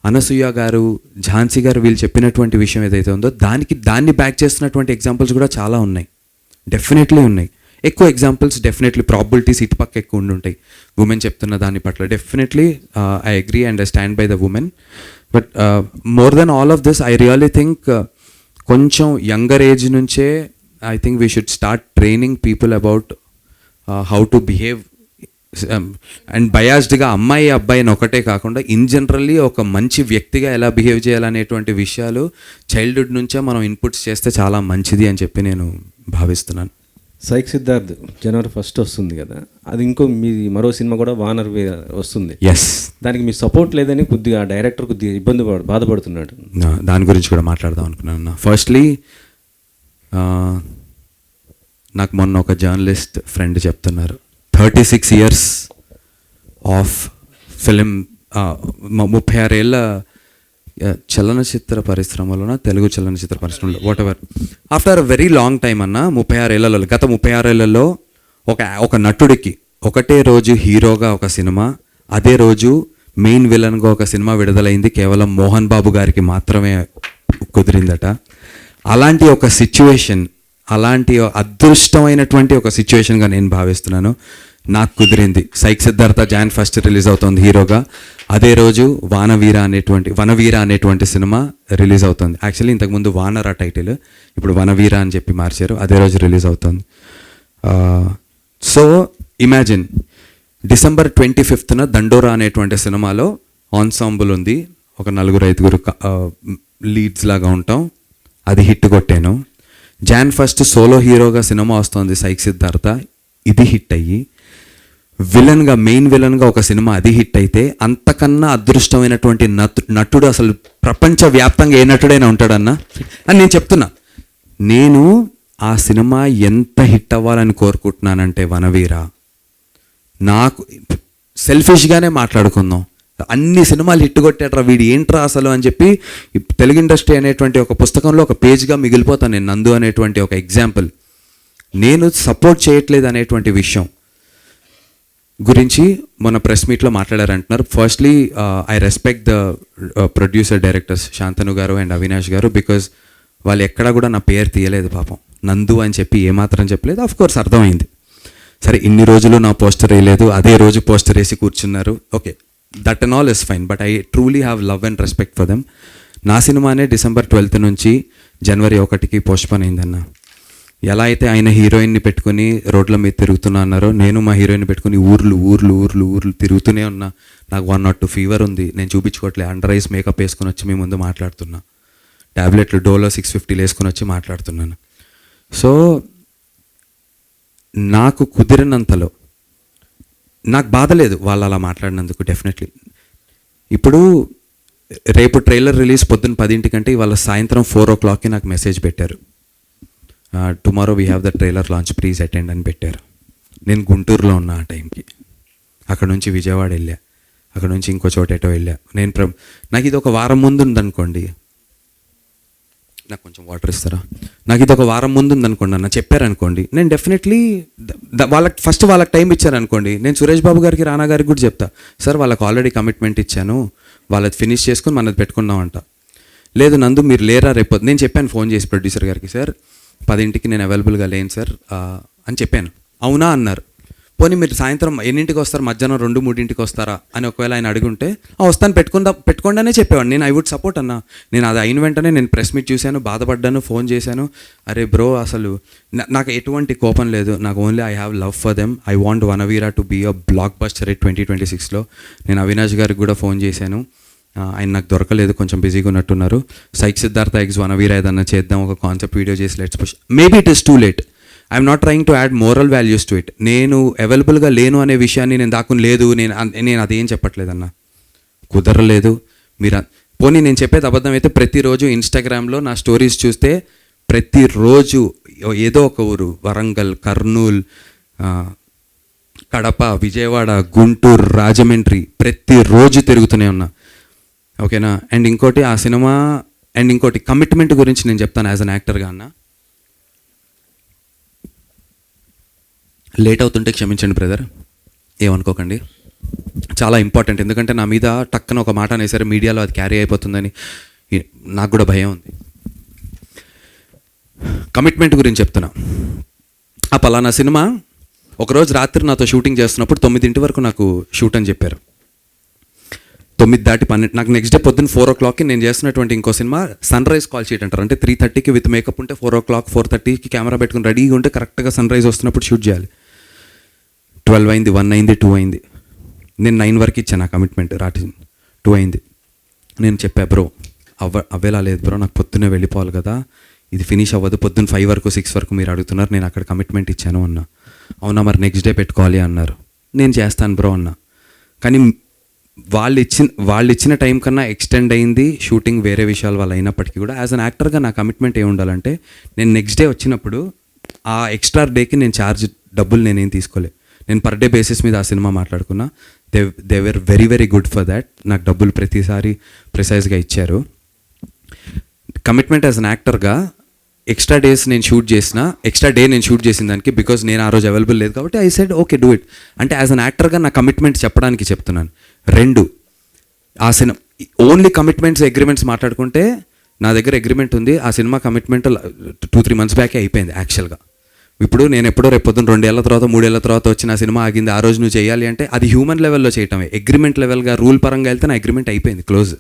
అనసూయ గారు, ఝాన్సీ గారు వీళ్ళు చెప్పినటువంటి విషయం ఏదైతే ఉందో దాన్ని బ్యాక్ చేస్తున్నటువంటి ఎగ్జాంపుల్స్ కూడా చాలా ఉన్నాయి, డెఫినెట్లీ ఉన్నాయి. ఎక్కువ ఎగ్జాంపుల్స్ డెఫినెట్లీ ప్రాబిలిటీస్ ఇటుపక్క ఎక్కువ ఉంటాయి ఉమెన్ చెప్తున్న దాని పట్ల. Definitely I agree and I stand by the women. But more than all of this I really think కొంచెం యంగర్ ఏజ్ నుంచే I think we should start training people about how to behave. And బయాస్డ్గా అమ్మాయి అబ్బాయిని ఒకటే కాకుండా in generally ఒక మంచి వ్యక్తిగా ఎలా బిహేవ్ చేయాలనేటువంటి విషయాలు చైల్డ్హుడ్ నుంచే మనం ఇన్పుట్స్ చేస్తే చాలా మంచిది అని చెప్పి నేను భావిస్తున్నాను. సైక్ సిద్ధార్థ్ జనవరి 1 వస్తుంది కదా, అది ఇంకో మీ మరో సినిమా కూడా వానర్ వస్తుంది. ఎస్, దానికి మీ సపోర్ట్ లేదని కొద్దిగా డైరెక్టర్ కొద్దిగా బాధపడుతున్నాడు. దాని గురించి కూడా మాట్లాడదాం అనుకున్నాను. ఫస్ట్లీ నాకు మొన్న ఒక జర్నలిస్ట్ ఫ్రెండ్ చెప్తున్నారు, 36 years ఆఫ్ ఫిలిం, 36 ఏళ్ళ చలనచిత్ర పరిశ్రమలోన, తెలుగు చలనచిత్ర పరిశ్రమలో, what ever, after a very long time అన్న, 36 ఏళ్లలో, గత 36 ఏళ్లలో ఒక నటుడికి ఒకటే రోజు హీరోగా ఒక సినిమా, అదే రోజు మెయిన్ విలన్గా ఒక సినిమా విడుదలైంది కేవలం మోహన్ బాబు గారికి మాత్రమే కుదిరిందట. అలాంటి ఒక సిచ్యువేషన్, అలాంటి అదృష్టమైనటువంటి ఒక సిచ్యువేషన్గా నేను భావిస్తున్నాను. నాకు కుదిరింది. సైక్ సిద్ధార్థ Jan 1 రిలీజ్ అవుతుంది హీరోగా. అదే రోజు వనవీర అనేటువంటి సినిమా రిలీజ్ అవుతుంది. యాక్చువల్లీ ఇంతకుముందు వానర టైటిల్, ఇప్పుడు వనవీర అని చెప్పి మార్చారు. అదే రోజు రిలీజ్ అవుతుంది. సో ఇమాజిన్, December 25th దండోరా అనేటువంటి సినిమాలో ఆన్సాంబుల్ ఉంది, ఒక 4-5 లీడ్స్ లాగా ఉంటాం. అది హిట్ కొట్టాను. Jan 1 సోలో హీరోగా సినిమా వస్తుంది సైక్ సిద్ధార్థ, ఇది హిట్ అయ్యి విలన్గా, మెయిన్ విలన్గా ఒక సినిమా అది హిట్ అయితే, అంతకన్నా అదృష్టమైనటువంటి నటుడు అసలు ప్రపంచవ్యాప్తంగా ఏ నటుడైనా ఉంటాడన్నా అని నేను చెప్తున్నా. నేను ఆ సినిమా ఎంత హిట్ అవ్వాలని కోరుకుంటున్నానంటే వనవీర, నాకు సెల్ఫిష్గానే మాట్లాడుకుందాం, అన్ని సినిమాలు హిట్ కొట్టాడ్రా వీడు ఏంట్రా అసలు అని చెప్పి తెలుగు ఇండస్ట్రీ అనేటువంటి ఒక పుస్తకంలో ఒక పేజ్గా మిగిలిపోతాను నేను. నందు అనేటువంటి ఒక ఎగ్జాంపుల్. నేను సపోర్ట్ చేయట్లేదు అనేటువంటి విషయం గురించి మొన్న ప్రెస్ మీట్లో మాట్లాడారంటున్నారు. Firstly I respect the producer directors Shantanu గారు అండ్ అవినాష్ గారు, బికాజ్ వాళ్ళు ఎక్కడా కూడా నా పేరు తీయలేదు పాపం. నందు అని చెప్పి ఏమాత్రం చెప్పలేదు. ఆఫ్ కోర్స్ అర్థమైంది, సరే ఇన్ని రోజులు నా పోస్టర్ వేయలేదు, అదే రోజు పోస్టర్ వేసి కూర్చున్నారు, okay, that and all is fine. But I truly have love and respect for them. నా సినిమానే December 12th నుంచి January 1కి పోస్ట్పోన్ అయిందన్న. ఎలా అయితే ఆయన హీరోయిన్ని పెట్టుకుని రోడ్ల మీద తిరుగుతున్నా అన్నారో, నేను మా హీరోయిన్ని పెట్టుకుని ఊర్లు తిరుగుతూనే ఉన్నా. నాకు 102 ఫీవర్ ఉంది, నేను చూపించుకోవట్లే, అండర్ ఐస్ మేకప్ వేసుకొని వచ్చి మీ ముందు మాట్లాడుతున్నా, ట్యాబ్లెట్లు డోలో 650 వేసుకొని వచ్చి మాట్లాడుతున్నాను. సో నాకు కుదిరినంతలో నాకు బాధ లేదు వాళ్ళు అలా మాట్లాడినందుకు. డెఫినెట్లీ ఇప్పుడు రేపు ట్రైలర్ రిలీజ్ పొద్దున్న 10 ఇవాళ సాయంత్రం 4 o'clockకి నాకు మెసేజ్ పెట్టారు, tomorrow we have the trailer launch, please attend అని పెట్టారు. నేను గుంటూరులో ఉన్నా ఆ టైంకి. అక్కడ నుంచి విజయవాడ వెళ్ళా, అక్కడ నుంచి ఇంకో చోట ఎటో వెళ్ళా. నాకు ఇది ఒక వారం ముందు ఉందనుకోండి, నాకు కొంచెం వాటర్ ఇస్తారా, నాకు ఇది ఒక వారం ముందు ఉందనుకోండి అన్న చెప్పారనుకోండి, నేను డెఫినెట్లీ వాళ్ళకి టైం ఇచ్చారనుకోండి, నేను సురేష్ బాబు గారికి, రానా గారికి కూడా చెప్తా, సార్ వాళ్ళకి ఆల్రెడీ కమిట్మెంట్ ఇచ్చాను, వాళ్ళది ఫినిష్ చేసుకుని మనది పెట్టుకున్నామంట. లేదు నందు మీరు లేరా రేపు, నేను చెప్పాను ఫోన్ చేసి ప్రొడ్యూసర్ గారికి, సార్ 10కి నేను అవైలబుల్గా లేను సార్ అని చెప్పాను. అవునా అన్నారు. పోనీ మీరు సాయంత్రం ఎన్నింటికి వస్తారు, మధ్యాహ్నం 2-3 వస్తారా అని ఒకవేళ ఆయన అడుగుంటే వస్తాను పెట్టుకోండానే చెప్పేవాడు. నేను ఐ వుడ్ సపోర్ట్ అన్న. నేను అది అయిన వెంటనే నేను ప్రెస్ మీట్ చూశాను, బాధపడ్డాను, ఫోన్ చేశాను, అరే బ్రో అసలు నాకు ఎటువంటి కోపం లేదు, నాకు only I have love for them, I want Vanaveera to be a blockbuster 2026లో. నేను అవినాష్ గారికి కూడా ఫోన్ చేశాను, ఆయన నాకు దొరకలేదు, కొంచెం బిజీగా ఉన్నట్టున్నారు. సైక్ సిద్ధార్థ ఎగ్స్ వనవీర ఏదన్నా చేద్దాం, ఒక కాన్సెప్ట్ వీడియో చేసి let's push, maybe it is too late, I'm not trying to add moral values to it. నేను అవైలబుల్గా లేను అనే విషయాన్ని నేను దాక్కుని లేదు, నేను అదేం చెప్పట్లేదన్నా, కుదరలేదు. మీరు పోనీ నేను చెప్పేది అబద్ధం అయితే, ప్రతిరోజు ఇన్స్టాగ్రామ్లో నా స్టోరీస్ చూస్తే ప్రతిరోజు ఏదో ఒక ఊరు, వరంగల్, కర్నూలు, కడప, విజయవాడ, గుంటూరు, రాజమండ్రి ప్రతిరోజు తిరుగుతూనే ఉన్నా, ఓకేనా. అండ్ ఇంకోటి ఆ సినిమా, అండ్ ఇంకోటి కమిట్మెంట్ గురించి నేను చెప్తాను యాజ్ అన్ యాక్టర్గా అన్న. లేట్ అవుతుంటే క్షమించండి బ్రదర్, ఏమనుకోకండి. చాలా ఇంపార్టెంట్. ఎందుకంటే నా మీద టక్కన ఒక మాట అనేసరి మీడియాలో అది క్యారీ అయిపోతుందని నాకు కూడా భయం ఉంది. కమిట్మెంట్ గురించి చెప్తున్నా. ఆ పలానా సినిమా ఒకరోజు రాత్రి నాతో షూటింగ్ చేస్తున్నప్పుడు 9 వరకు నాకు షూట్ అని చెప్పారు. 9 దాటి 12 నాకు నెక్స్ట్ డే పొద్దున్న 4 o'clockకి నేను చేస్తున్నటువంటి ఇంకో cinema sunrise call sheet అంటారు. అంటే 3:30కి విత్ మేకప్ ఉంటే 4 o'clock 4:30కి కెమెరా పెట్టుకుని రెడీగా ఉంటే కరెక్ట్గా సన్ రైజ్ వస్తున్నప్పుడు షూట్ చేయాలి. 12 అయింది, 1 అయింది, 2 అయింది. నేను 9 వరకు ఇచ్చాను ఆ కమిట్మెంట్. రాత్రి 2 అయింది. నేను చెప్పా, బ్రో అవ్వేలా లేదు బ్రో, నాకు పొద్దున్నే వెళ్ళిపోవాలి కదా, ఇది ఫినిష్ అవ్వదు, పొద్దున్న 5 వరకు 6 వరకు మీరు అడుగుతున్నారు, నేను అక్కడ కమిట్మెంట్ ఇచ్చాను అన్నా. అవునా, మరి నెక్స్ట్ డే పెట్టుకోవాలి అన్నారు. నేను చేస్తాను బ్రో అన్నా. కానీ వాళ్ళు ఇచ్చిన టైం కన్నా ఎక్స్టెండ్ అయింది షూటింగ్, వేరే విషయాల వల్ల అయినప్పటికీ కూడా యాజ్ అన్ యాక్టర్గా నా కమిట్మెంట్ ఏమి ఉండాలంటే, నేను నెక్స్ట్ డే వచ్చినప్పుడు ఆ ఎక్స్ట్రా డేకి నేను ఛార్జ్ డబ్బులు నేనేం తీసుకోలే. నేను పర్ డే బేసిస్ మీద ఆ సినిమా మాట్లాడుకున్నా. They were very very good for that. నాకు డబ్బులు ప్రతిసారి ప్రిసైజ్గా ఇచ్చారు. కమిట్మెంట్ యాజ్ అన్ యాక్టర్గా ఎక్స్ట్రా డే నేను షూట్ చేసిన దానికి బికాజ్ నేను ఆ రోజు అవైలబుల్ లేదు కాబట్టి I said okay do it. అంటే యాజ్ అన్ యాక్టర్గా నా కమిట్మెంట్ చెప్పడానికి చెప్తున్నాను. 2 ఆ సినిమా ఓన్లీ కమిట్మెంట్స్ అగ్రిమెంట్స్ మాట్లాడుకుంటే నా దగ్గర అగ్రిమెంట్ ఉంది. ఆ సినిమా కమిట్మెంట్ 2-3 months బ్యాకే అయిపోయింది యాక్చువల్గా. ఇప్పుడు నేను ఎప్పుడో రేపు పొద్దున్న 2 ఏళ్ల తర్వాత 3 ఏళ్ల తర్వాత వచ్చిన సినిమా ఆగింది, ఆ రోజు నువ్వు చేయాలి అంటే అది హ్యూమన్ లెవెల్లో చేయటమే. అగ్రిమెంట్ లెవెల్గా రూల్ పరంగా వెళ్తే నా అగ్రిమెంట్ అయిపోయింది, క్లోజ్.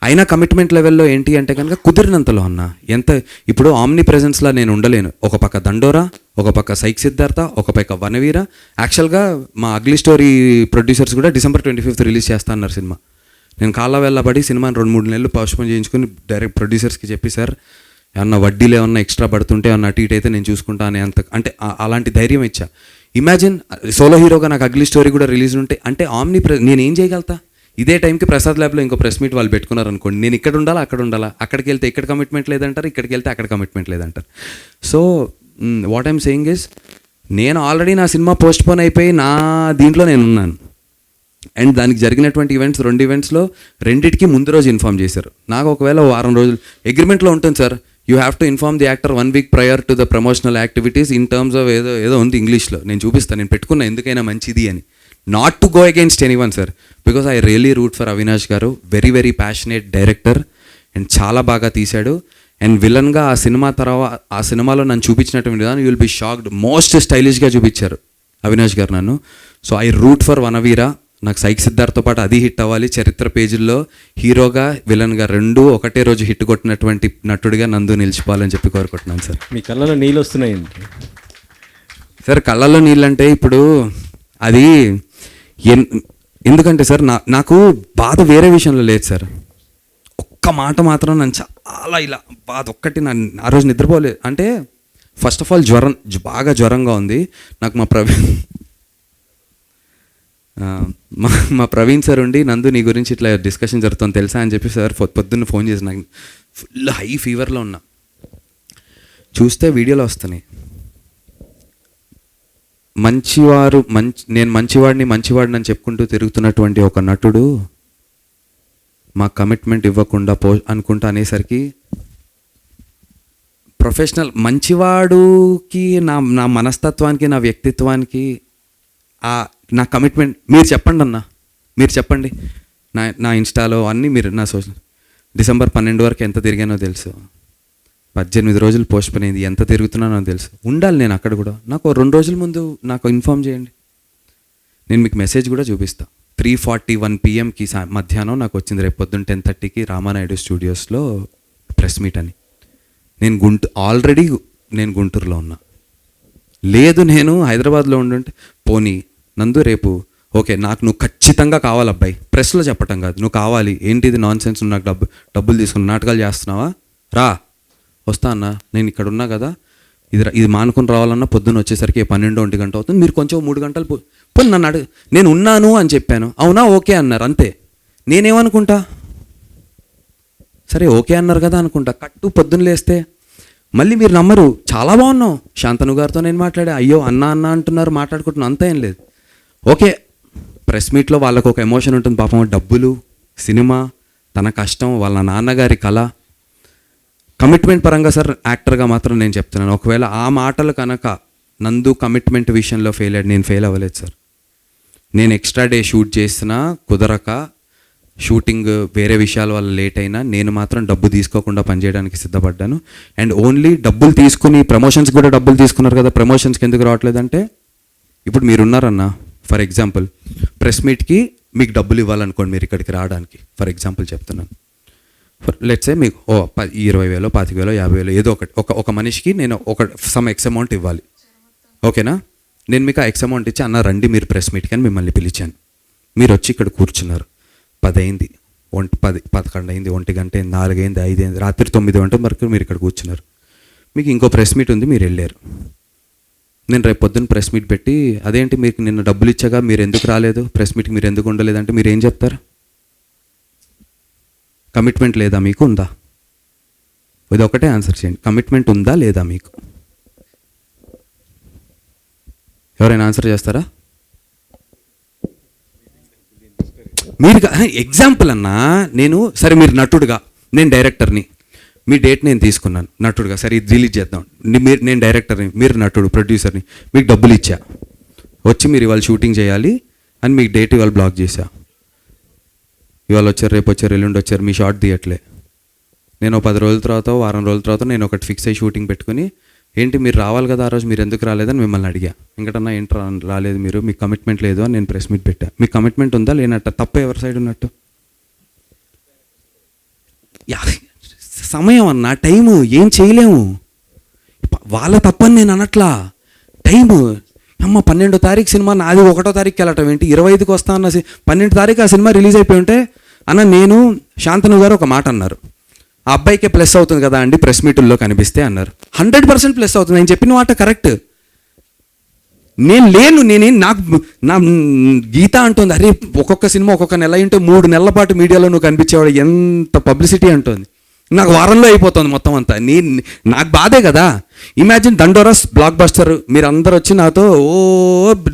అయినా కమిట్మెంట్ లెవెల్లో ఏంటి అంటే కనుక కుదిరినంతలో అన్న. ఎంత ఇప్పుడు ఆమ్ని ప్రెజెన్స్లా నేను ఉండలేను. ఒక పక్క దండోరా, ఒక పక్క సైక్ సిద్ధార్థ, ఒక పక్క వనవీర. యాక్చువల్గా మా అగ్లీ స్టోరీ ప్రొడ్యూసర్స్ కూడా December 25th రిలీజ్ చేస్తా అన్నారు సినిమా. నేను కాళ్ళ వెళ్ళబడి సినిమాని 2-3 నెలలు పోస్ట్పోన్ చేయించుకుని డైరెక్ట్ ప్రొడ్యూసర్స్కి చెప్పి, సార్ ఏమన్నా వడ్డీలు ఏమన్నా ఎక్స్ట్రా పడుతుంటే ఏమన్నా అటు ఇటు అయితే నేను చూసుకుంటాను అంటే అలాంటి ధైర్యం ఇచ్చా. ఇమాజిన్ సోలో హీరోగా నాకు అగ్లీ స్టోరీ కూడా రిలీజ్ ఉంటే అంటే నేను ఏం చేయగలుగుతా? ఇదే టైంకి ప్రసాద్ ల్యాబ్లో ఇంకో ప్రెస్ మీట్ వాళ్ళు పెట్టుకున్నారు అనుకోండి, నేను ఇక్కడ ఉండాలా అక్కడ ఉండాలా, అక్కడికి వెళ్తే ఇక్కడ కమిట్మెంట్ లేదంటారు, ఇక్కడికి వెళ్తే అక్కడ కమిట్మెంట్ లేదంటారు. So what I'm saying is, నేను ఆల్రెడీ నా సినిమా పోస్ట్పోన్ అయిపోయి నా దీంట్లో నేను ఉన్నాను. అండ్ దానికి జరిగినటువంటి ఈవెంట్స్ 2 ఈవెంట్స్లో రెండింటికి ముందు రోజు ఇన్ఫామ్ చేశారు. నాకు ఒకవేళ వారం రోజులు అగ్రిమెంట్లో ఉంటుంది sir, you have to inform the actor 1 week prior to the promotional activities in terms of ఏదో ఉంది ఇంగ్లీష్లో, నేను చూపిస్తాను, నేను పెట్టుకున్నా ఎందుకైనా మంచిది అని. Not to go against anyone sir, because I really root for Avinash గారు. Very very passionate director and చాలా బాగా తీశాడు. అండ్ విలన్గా ఆ సినిమాలో నన్ను చూపించినటువంటి విధానం you will be shocked. Most స్టైలిష్గా చూపించారు అవినాష్ గారు నన్ను. So I root for Vanaveera. నాకు సైక్ సిద్ధార్థతో పాటు అది హిట్ అవ్వాలి. చరిత్ర పేజీల్లో హీరోగా విలన్గా 2 ఒకటే రోజు హిట్ కొట్టినటువంటి నటుడిగా నందు నిలిచిపోవాలని చెప్పి కోరుకుంటున్నాను సార్. మీ కళ్ళలో నీళ్ళు వస్తున్నాయండి సార్. కళ్ళల్లో నీళ్ళు అంటే ఇప్పుడు అది ఎందుకంటే సార్ నాకు బాధ వేరే విషయంలో లేదు సార్. ఒక్క మాట మాత్రం నన్ను చాలా ఇలా బాధ ఒక్కటి ఆ రోజు నిద్రపోలేదు. అంటే ఫస్ట్ ఆఫ్ ఆల్ బాగా జ్వరంగా ఉంది నాకు. మా ప్రవీణ్ సార్ ఉండి, నందు నీ గురించి ఇట్లా డిస్కషన్ జరుగుతుంది తెలుసా అని చెప్పి సార్ పొద్దున్న ఫోన్ చేసి, నాకు ఫుల్ హై ఫీవర్లో ఉన్నా. చూస్తే వీడియోలో వస్తున్నాయి, నేను మంచివాడిని అని చెప్పుకుంటూ తిరుగుతున్నటువంటి ఒక నటుడు మా కమిట్మెంట్ ఇవ్వకుండా అనుకుంటా అనేసరికి ప్రొఫెషనల్ మంచివాడుకి నా మనస్తత్వానికి నా వ్యక్తిత్వానికి నా కమిట్మెంట్ మీరు చెప్పండి అన్న, మీరు చెప్పండి. నా ఇన్స్టాలో అన్నీ మీరు నా December 12 వరకు ఎంత తిరిగానో తెలుసు. 18 రోజులు పోస్ట్పోన్ అయింది. ఎంత తిరుగుతున్నానో తెలుసు. ఉండాలి నేను అక్కడ కూడా. నాకు 2 రోజుల ముందు నాకు ఇన్ఫామ్ చేయండి, నేను మీకు మెసేజ్ కూడా చూపిస్తాను. 3:41 PM మధ్యాహ్నం నాకు వచ్చింది, రేపు పొద్దున్న 10:30కి రామానాయుడు స్టూడియోస్లో ప్రెస్ మీట్ అని. ఆల్రెడీ నేను గుంటూరులో ఉన్నా. లేదు నేను హైదరాబాద్లో ఉండుంటే పోనీ నందు రేపు ఓకే నాకు నువ్వు ఖచ్చితంగా కావాలి అబ్బాయి, ప్రెస్లో చెప్పటం కాదు, నువ్వు కావాలి, ఏంటిది నాన్ సెన్స్, నాకు డబ్బులు తీసుకుని నాటకాలు చేస్తున్నావా, రా వస్తా అన్న, నేను ఇక్కడ ఉన్నా కదా, ఇది మానుకొని రావాలన్నా పొద్దున్న వచ్చేసరికి 12-1 గంట అవుతుంది, మీరు కొంచెం 3 గంటలు పోనీ నన్ను నేను ఉన్నాను అని చెప్పాను. అవునా ఓకే అన్నారు, అంతే. నేనేమనుకుంటా, సరే ఓకే అన్నారు కదా అనుకుంటా. కట్టు పొద్దున్న లేస్తే మళ్ళీ మీరు నమ్మరు, చాలా బాగున్నావు, శాంతను గారితో నేను మాట్లాడా, అయ్యో అన్న అంటున్నారు, మాట్లాడుకుంటున్నాను, అంతా ఏం లేదు. ఓకే ప్రెస్ మీట్లో వాళ్ళకు ఒక ఎమోషన్ ఉంటుంది పాపం, డబ్బులు, సినిమా, తన కష్టం, వాళ్ళ నాన్నగారి కళ. కమిట్మెంట్ పరంగా సార్ యాక్టర్గా మాత్రం నేను చెప్తున్నాను, ఒకవేళ ఆ మాటలు కనుక నందు కమిట్మెంట్ విషయంలో ఫెయిల్ అయ్యాడు, నేను ఫెయిల్ అవ్వలేదు సార్. నేను ఎక్స్ట్రా డే షూట్ చేసినా కుదరక షూటింగ్ వేరే విషయాల వల్ల లేట్ అయినా నేను మాత్రం డబ్బు తీసుకోకుండా పనిచేయడానికి సిద్ధపడ్డాను. అండ్ ఓన్లీ డబ్బులు తీసుకుని ప్రమోషన్స్కి కూడా డబ్బులు తీసుకున్నారు కదా, ప్రమోషన్స్కి ఎందుకు రావట్లేదంటే ఇప్పుడు మీరున్నారన్న, ఫర్ ఎగ్జాంపుల్ ప్రెస్ మీట్కి మీకు డబ్బులు ఇవ్వాలనుకోండి మీరు ఇక్కడికి రావడానికి, ఫర్ ఎగ్జాంపుల్ చెప్తున్నాను. లెట్సే మీకు 20,000 25,000 50,000 ఏదో ఒక మనిషికి నేను సమ్ ఎక్స్ అమౌంట్ ఇవ్వాలి, ఓకేనా? నేను మీకు ఆ ఎక్స్ అమౌంట్ ఇచ్చి అన్న రండి మీరు ప్రెస్ మీట్కి అని మిమ్మల్ని పిలిచాను. మీరు వచ్చి ఇక్కడ కూర్చున్నారు, 10 అయింది, 11 అయింది, 1 గంట అయింది, 4 అయింది, 5 అయింది, రాత్రి 9 గంటల వరకు మీరు ఇక్కడ కూర్చున్నారు. మీకు ఇంకో ప్రెస్ మీట్ ఉంది, మీరు వెళ్ళారు. నేను రేపు పొద్దున్న ప్రెస్ మీట్ పెట్టి అదేంటి మీకు నిన్న డబ్బులు ఇచ్చాగా మీరు ఎందుకు రాలేదు, ప్రెస్ మీట్కి మీరు ఎందుకు ఉండలేదంటే మీరు ఏం చెప్తారు? కమిట్మెంట్ లేదా మీకు, ఉందా? ఇది ఒకటే ఆన్సర్ చేయండి. కమిట్మెంట్ ఉందా లేదా మీకు? ఎవరైనా ఆన్సర్ చేస్తారా? మీరు ఎగ్జాంపుల్ అన్నా, నేను సరే మీరు నటుడుగా, నేను డైరెక్టర్ని, మీ డేట్ నేను తీసుకున్నాను నటుడుగా, సరే ఇది రిలీజ్ చేద్దాం, నేను డైరెక్టర్ని, మీరు నటుడు ప్రొడ్యూసర్ని, మీకు డబ్బులు ఇచ్చా, వచ్చి మీరు ఇవాళ షూటింగ్ చేయాలి అని మీకు డేట్ ఇవాళ బ్లాక్ చేశా. ఇవాళ వచ్చారు, రేపు వచ్చారు, ఎల్లుండి వచ్చారు, మీ షార్ట్ తీయట్లే. నేను 10 రోజుల తర్వాత, వారం రోజుల తర్వాత నేను ఒకటి ఫిక్స్ అయ్యి షూటింగ్ పెట్టుకుని, ఏంటి మీరు రావాలి కదా ఆ రోజు మీరు ఎందుకు రాలేదని మిమ్మల్ని అడిగా. ఇంకటన్నా ఏంటి రాలేదు మీరు, మీకు కమిట్మెంట్ లేదు అని నేను ప్రెస్ మీట్ పెట్టా. మీకు కమిట్మెంట్ ఉందా లేనట్ట? తప్ప ఎవరి సైడ్ ఉన్నట్టు? సమయం అన్న, టైము ఏం చేయలేము, వాళ్ళ తప్పని నేను అనట్లా. టైము అమ్మ 12వ తారీఖు సినిమా, నాది 1వ తారీఖుకి వెళ్ళటం ఏంటి, 25కి వస్తా అన్న 12వ తారీఖు ఆ సినిమా రిలీజ్ అయిపోయి ఉంటే అన్న, నేను శాంతను గారు ఒక మాట అన్నారు, ఆ అబ్బాయికే ప్లస్ అవుతుంది కదా అండి ప్రెస్ మీటుల్లో కనిపిస్తే అన్నారు. 100% ప్లస్ అవుతుంది, నేను చెప్పిన మాట కరెక్ట్. నేను లేను, నాకు నా గీత అంటుంది, అరే ఒక్కొక్క సినిమా ఒక్కొక్క నెల అంటే 3 నెలల పాటు మీడియాలో నువ్వు కనిపించేవాడు, ఎంత పబ్లిసిటీ అంటుంది. నాకు వారంలో అయిపోతుంది మొత్తం అంతా. నాకు బాధే కదా. ఇమాజిన్ దండోరస్ బ్లాక్ బస్టర్, మీరు అందరు వచ్చి నాతో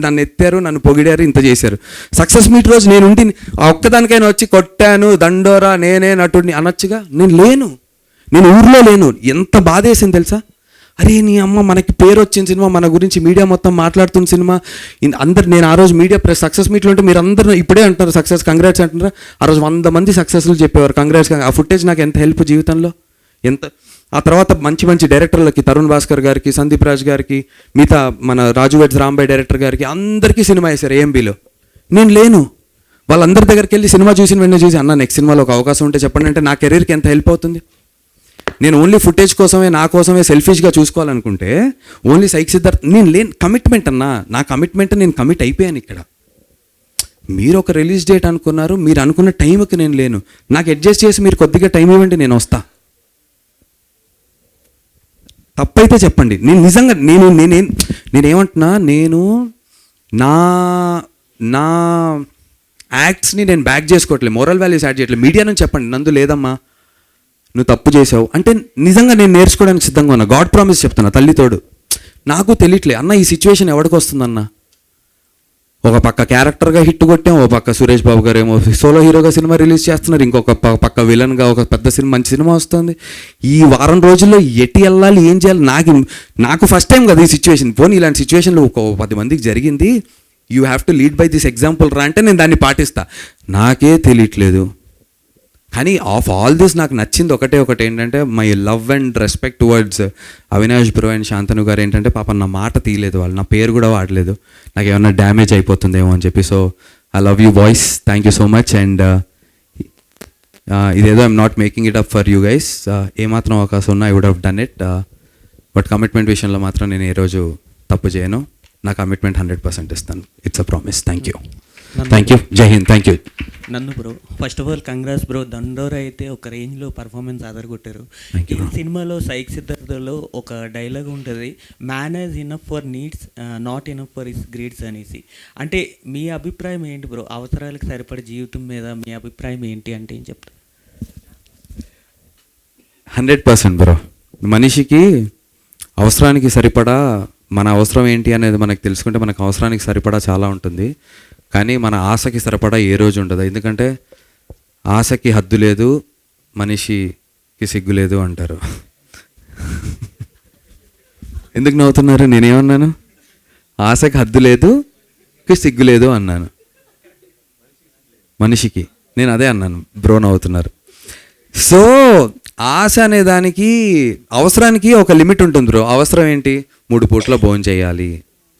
నన్ను ఎత్తారు, నన్ను పొగిడారు, ఇంత చేశారు. సక్సెస్ మీట్ రోజు నేను ఉండి ఆ ఒక్కదానికైనా వచ్చి కొట్టాను దండోరా నేనే నటుడిని అనొచ్చుగా. నేను లేను, నేను ఊర్లో లేను. ఎంత బాధ వేసింది తెలుసా? అరే నీ అమ్మ, మనకి పేరు వచ్చిన సినిమా, మన గురించి మీడియా మొత్తం మాట్లాడుతున్న సినిమా, అందరు నేను ఆ రోజు మీడియా ప్రెస్ సక్సెస్ మీట్లో ఉంటే మీరు అందరూ ఇప్పుడే అంటారు సక్సెస్ కంగ్రాట్స్ అంటున్నారా, ఆ రోజు 100 మంది సక్సెస్లు చెప్పేవారు కంగ్రాట్స్. ఆ ఫుటేజ్ నాకు ఎంత హెల్ప్ జీవితంలో, ఎంత. ఆ తర్వాత మంచి మంచి డైరెక్టర్లకి, తరుణ్ భాస్కర్ గారికి, సందీప్ రాజ్ గారికి, మిగతా మన రాజు వెడ్స్ రాంబాయ్ డైరెక్టర్ గారికి అందరికీ సినిమా వేశారు ఏఎంబీలో. నేను లేను. వాళ్ళందరి దగ్గరికి వెళ్ళి సినిమా చూసిన వెంటనే చూసి అన్న నెక్స్ట్ సినిమాలో ఒక అవకాశం ఉంటే చెప్పండి అంటే నా కెరీర్కి ఎంత హెల్ప్ అవుతుంది. నేను ఓన్లీ ఫుటేజ్ కోసమే, నా కోసమే సెల్ఫిష్గా చూసుకోవాలనుకుంటే ఓన్లీ సైక్ సిద్ధార్థ్ నేను లేను. కమిట్మెంట్ అన్నా, నా కమిట్మెంట్ నేను కమిట్ అయిపోయాను. ఇక్కడ మీరు ఒక రిలీజ్ డేట్ అనుకున్నారు, మీరు అనుకున్న టైంకి నేను లేను. నాకు అడ్జస్ట్ చేసి మీరు కొద్దిగా టైం ఇవ్వండి, నేను వస్తా. తప్పైతే చెప్పండి. నేను నిజంగా నేనేమంటున్నా, నేను నా నా యాక్ట్స్ని నేను బ్యాక్ చేసుకోవట్లేదు, మోరల్ వాల్యూస్ యాడ్ చేయట్లేదు. మీడియా నుంచి చెప్పండి నందు లేదమ్మా నువ్వు తప్పు చేసావు అంటే నిజంగా నేను నేర్చుకోవడానికి సిద్ధంగా ఉన్నా. గాడ్ ప్రామిస్ చెప్తున్నా, తల్లితోడు. నాకు తెలియట్లే అన్న ఈ సిచ్యువేషన్ ఎవరికి వస్తుందన్న. ఒక పక్క క్యారెక్టర్గా హిట్ కొట్టాం, ఒక పక్క సురేష్ బాబు గారు ఏమో సోలో హీరోగా సినిమా రిలీజ్ చేస్తున్నారు, ఇంకొక పక్క విలన్గా ఒక పెద్ద సినిమా, మంచి సినిమా వస్తుంది. ఈ వారం రోజుల్లో ఎటు వెళ్ళాలి, ఏం చేయాలి, నాకు ఫస్ట్ టైం కదా ఈ సిచ్యువేషన్. పోనీ ఇలాంటి సిచ్యువేషన్లో ఒక 10 మందికి జరిగింది, you have to lead by this example రా అంటే నేను దాన్ని పాటిస్తా. నాకే తెలియట్లేదు. కానీ ఆఫ్ ఆల్ దిస్ నాకు నచ్చింది ఒకటి ఏంటంటే my love and respect towards Avinash bro and Shantanu గారు. ఏంటంటే పాపం నా మాట తీయలేదు వాళ్ళు, నా పేరు కూడా వాడలేదు, నాకు ఏమన్నా డ్యామేజ్ అయిపోతుందేమో అని చెప్పి. So I love you boys, thank you so much. And ఇదేదో I'm not making it up for you guys. ఏమాత్రం అవకాశం ఉన్నా I would have done it. But commitment విషయంలో మాత్రం నేను ఏ రోజు తప్పు చేయను. నా కమిట్మెంట్ 100% ఇస్తాను. It's a promise. Thank you. జై హింద్. Thank you. నన్ను bro, first of all congrats bro. Dandora అయితే ఒక రేంజ్లో పర్ఫార్మెన్స్ అదరగొట్టారు. ఈ సినిమాలో సైక్ సిద్ధార్థలో ఒక డైలాగ్ ఉంటుంది, man is enough for needs not enough for his greeds అనేసి. అంటే మీ అభిప్రాయం ఏంటి బ్రో? అవసరాలకు సరిపడే జీవితం మీద మీ అభిప్రాయం ఏంటి అంటే ఏం చెప్తారు? 100% బ్రో. మనిషికి అవసరానికి సరిపడా, మన అవసరం ఏంటి అనేది మనకు తెలుసుకుంటే మనకు అవసరానికి సరిపడా చాలా ఉంటుంది. కానీ మన ఆశకి సరిపడా ఏ రోజు ఉండదు. ఎందుకంటే ఆశకి హద్దు లేదు, మనిషికి సిగ్గు లేదు అంటారు. ఎందుకు నవ్వుతున్నారు? నేనేమన్నాను? ఆశకి హద్దు లేదు, సిగ్గు లేదు అన్నాను. మనిషికి. నేను అదే అన్నాను, బ్రో నవ్వుతున్నారు. సో ఆశ అనే దానికి, అవసరానికి ఒక లిమిట్ ఉంటుంది బ్రో. అవసరం ఏంటి? 3 పూట్ల భోజనం చేయాలి,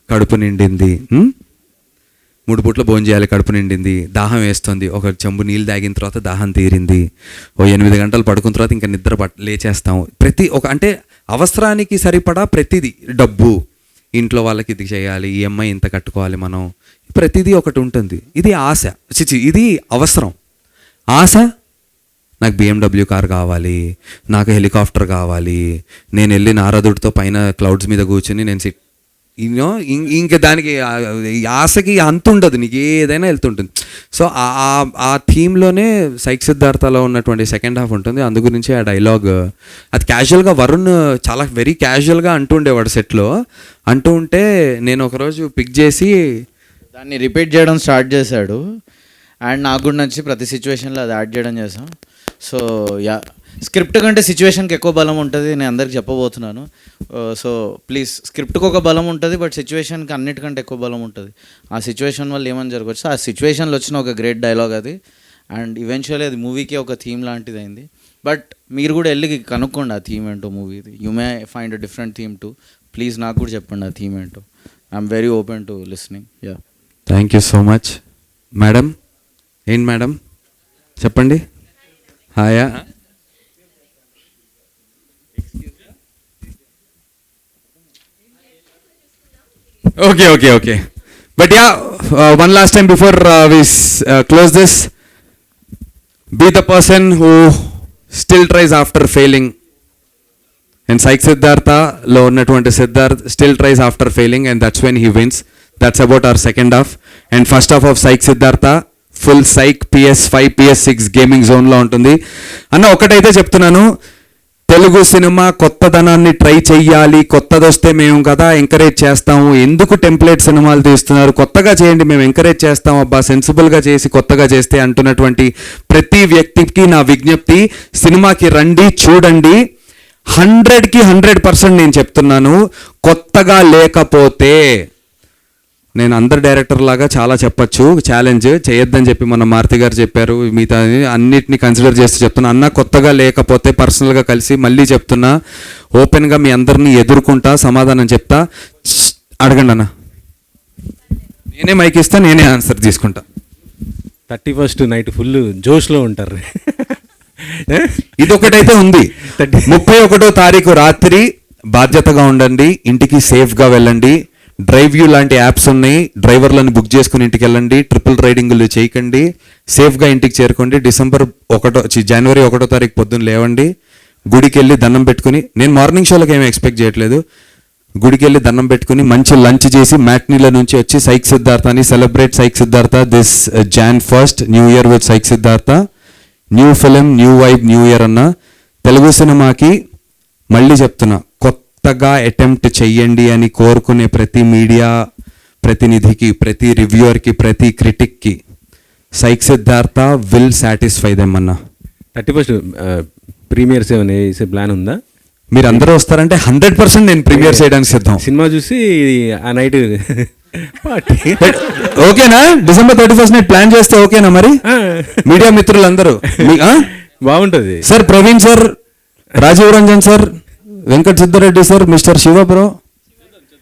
కడుపు నిండింది. 3 పూట్ల భోజనం చేయాలి, కడుపు నిండింది, దాహం వేస్తుంది, ఒక చెంబు నీళ్ళు తాగిన తర్వాత దాహం తీరింది, ఓ 8 గంటలు పడుకున్న తర్వాత ఇంకా నిద్ర లేచేస్తాం. అంటే అవసరానికి సరిపడా ప్రతిదీ, డబ్బు, ఇంట్లో వాళ్ళకి ఇది చేయాలి, ఈఎంఐ ఇంత కట్టుకోవాలి మనం, ప్రతిదీ ఒకటి ఉంటుంది. ఇది ఆశ, ఇది అవసరం. ఆశ, నాకు BMW కార్ కావాలి, నాకు హెలికాప్టర్ కావాలి, నేను వెళ్ళి నారదుడితో పైన క్లౌడ్స్ మీద కూర్చుని నేను ఇంకా దానికి ఆశకి అంత ఉండదు, నీకు ఏదైనా వెళ్తుంటుంది. సో ఆ థీమ్లోనే సైక్ సిద్ధార్థలో ఉన్నటువంటి సెకండ్ హాఫ్ ఉంటుంది. అందు గురించి ఆ డైలాగ్ అది క్యాజువల్గా వరుణ్ చాలా వెరీ క్యాజువల్గా అంటూ ఉండేవాడు సెట్లో. అంటూ ఉంటే నేను ఒకరోజు పిక్ చేసి దాన్ని రిపీట్ చేయడం స్టార్ట్ చేశాడు. అండ్ నాకు కూడా నచ్చి ప్రతి సిచ్యువేషన్లో అది యాడ్ చేయడం చేసాం. సో యా, స్క్రిప్ట్ కంటే సిచ్యువేషన్కి ఎక్కువ బలం ఉంటుంది, నేను అందరికి చెప్పబోతున్నాను. సో ప్లీజ్, స్క్రిప్ట్కి ఒక బలం ఉంటుంది, బట్ సిచ్యువేషన్కి అన్నిటికంటే ఎక్కువ బలం ఉంటుంది. ఆ సిచ్యువేషన్ వల్ల ఏమని జరగవచ్చు, ఆ సిచ్యువేషన్లో వచ్చిన ఒక గ్రేట్ డైలాగ్ అది. అండ్ ఈవెన్చువల్లీ అది మూవీకి ఒక థీమ్ లాంటిది అయింది. బట్ మీరు కూడా వెళ్ళి కనుక్కోండి ఆ థీమ్ ఏంటో మూవీది. You may find a different theme too. Please నాకు కూడా చెప్పండి ఆ థీమ్ ఏంటో. I'm very open to listening. Yeah, thank you so much. Madam, ఏంటి మేడం చెప్పండి. హాయా, okay. But yeah, one last time before we close this. Be the person who still tries after failing. And Psych Siddhartha lo unnatuvanti Siddharth still tries after failing, and that's when he wins. That's about our second half. And first half of Psych Siddhartha full Psych PS5 PS6 gaming జోన్లో ఉంటుంది. అన్న ఒకటైతే చెప్తున్నాను, Telugu cinema కొత్తదనాన్ని try చెయ్యాలి, కొత్తది వస్తే మేము కదా ఎంకరేజ్ చేస్తాము, ఎందుకు టెంప్లెట్ సినిమాలు తీస్తున్నారు, కొత్తగా చేయండి, మేము ఎంకరేజ్ చేస్తాం, అబ్బా సెన్సిబుల్గా చేసి కొత్తగా చేస్తే అంటున్నటువంటి ప్రతి వ్యక్తికి నా విజ్ఞప్తి, సినిమాకి రండి, చూడండి. 100కి 100% నేను చెప్తున్నాను, కొత్తగా లేకపోతే నేను అందరు డైరెక్టర్ లాగా చాలా చెప్పచ్చు, ఛాలెంజ్ చేయొద్దని చెప్పి మన మారుతి గారు చెప్పారు, మిగతా అన్నిటిని కన్సిడర్ చేస్తూ చెప్తున్నా. అన్న కొత్తగా లేకపోతే పర్సనల్గా కలిసి మళ్ళీ చెప్తున్నా, ఓపెన్గా మీ అందరినీ ఎదుర్కొంటా, సమాధానం చెప్తా, అడగండి అన్న, నేనే మైక్ ఇస్తా, నేనే ఆన్సర్ తీసుకుంటా. 31st నైట్ ఫుల్ జోష్లో ఉంటారు. ఇదొకటైతే ఉంది. 31వ తారీఖు రాత్రి బాధ్యతగా ఉండండి, ఇంటికి సేఫ్గా వెళ్ళండి. డ్రైవ్ యూ లాంటి యాప్స్ ఉన్నాయి, డ్రైవర్లను బుక్ చేసుకుని ఇంటికి వెళ్ళండి, ట్రిపుల్ రైడింగ్లు చేయకండి, సేఫ్గా ఇంటికి చేరుకోండి. జనవరి 1వ తారీఖు పొద్దున్న లేవండి, గుడికి వెళ్ళి దండం పెట్టుకుని, నేను మార్నింగ్ షోలకు ఏమీ ఎక్స్పెక్ట్ చేయట్లేదు, గుడికి వెళ్ళి దండం పెట్టుకుని మంచి లంచ్ చేసి మ్యాట్నీల నుంచి వచ్చి సైక్ సిద్ధార్థ అని celebrate psych Siddhartha this Jan 1st new year with psych Siddhartha. New film, new vibe, new year అన్న. తెలుగు సినిమాకి మళ్ళీ చెప్తున్నా, కొత్తగా అటెంప్ట్ చెయ్యండి అని కోరుకునే ప్రతి మీడియా ప్రతినిధికి, ప్రతి రివ్యూవర్కి, ప్రతి క్రిటిక్కి psych Siddhartha will satisfy them అన్న. 31st ప్రీమియర్స్ ఏమైనా వేసే ప్లాన్ ఉందా? మీరు అందరూ వస్తారంటే 100% నేను ప్రీమియర్ చేయడానికి సిద్ధం. సినిమా చూసి ఆ నైట్ పార్టీ ఓకేనా? December 31st నైట్ ప్లాన్ చేస్తే ఓకేనా? మరి మీడియా మిత్రులందరూ బాగుంటుంది sir. Praveen sir, Rajeev Ranjan sir, Venkat Siddhareddy sir, mister Shiva bro,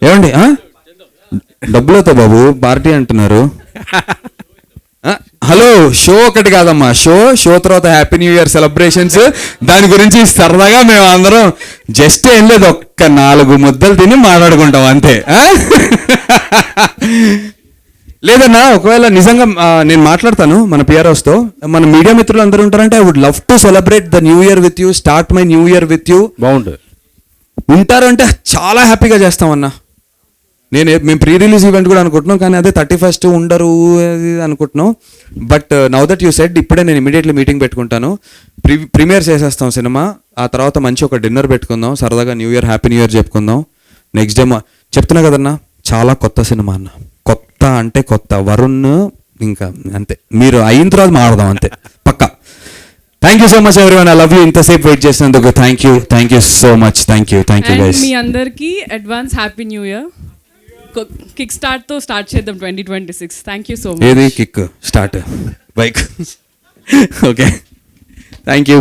ఏమండి డబ్బులతో బాబు పార్టీ అంటున్నారు. హలో, షో ఒకటి కాదమ్మా, షో తర్వాత హ్యాపీ న్యూ ఇయర్ సెలబ్రేషన్స్, దాని గురించి సరదాగా మేము అందరం జస్ట్ ఏం లేదు, ఒక్క 4 ముద్దలు తిని మాట్లాడుకుంటాం అంతే. లేదన్నా, ఒకవేళ నిజంగా నేను మాట్లాడతాను మన పిఆర్ఓస్తో, మన మీడియా మిత్రులు అందరూ ఉంటారంటే I would love to celebrate the new year with you, start my new year with you. బాగుంటుంది. ఉంటారు అంటే చాలా హ్యాపీగా చేస్తామన్నా. మేము ప్రీ రిలీజ్ ఈవెంట్ కూడా అనుకుంటున్నాం, కానీ అదే 31st ఉండరు అనుకుంటున్నాం. But now that you said, ఇప్పుడే నేను ఇమీడియట్లీ మీటింగ్ పెట్టుకుంటాను, ప్రీమియర్ చేసేస్తాం సినిమా, ఆ తర్వాత మంచి ఒక డిన్నర్ పెట్టుకుందాం, సరదాగా new year, happy new year చెప్పుకుందాం. నెక్స్ట్ డే చెప్తున్నా కదన్నా, చాలా కొత్త సినిమా అన్న, కొత్త అంటే కొత్త, వరుణ్ ఇంకా అంతే, మీరు అయిన తర్వాత మాట్లాడదాం అంతే పక్కా. Thank you so much everyone, I love you. ఇంతసేపు వెయిట్ చేసినందుకు thank you so much. Thank you guys. మీ అందరికీ advance happy new year. Kick స్టార్ట్తో స్టార్ట్ చేద్దాం 2026. Thank you so much. ఏది kick start? Bike. Okay, thank you.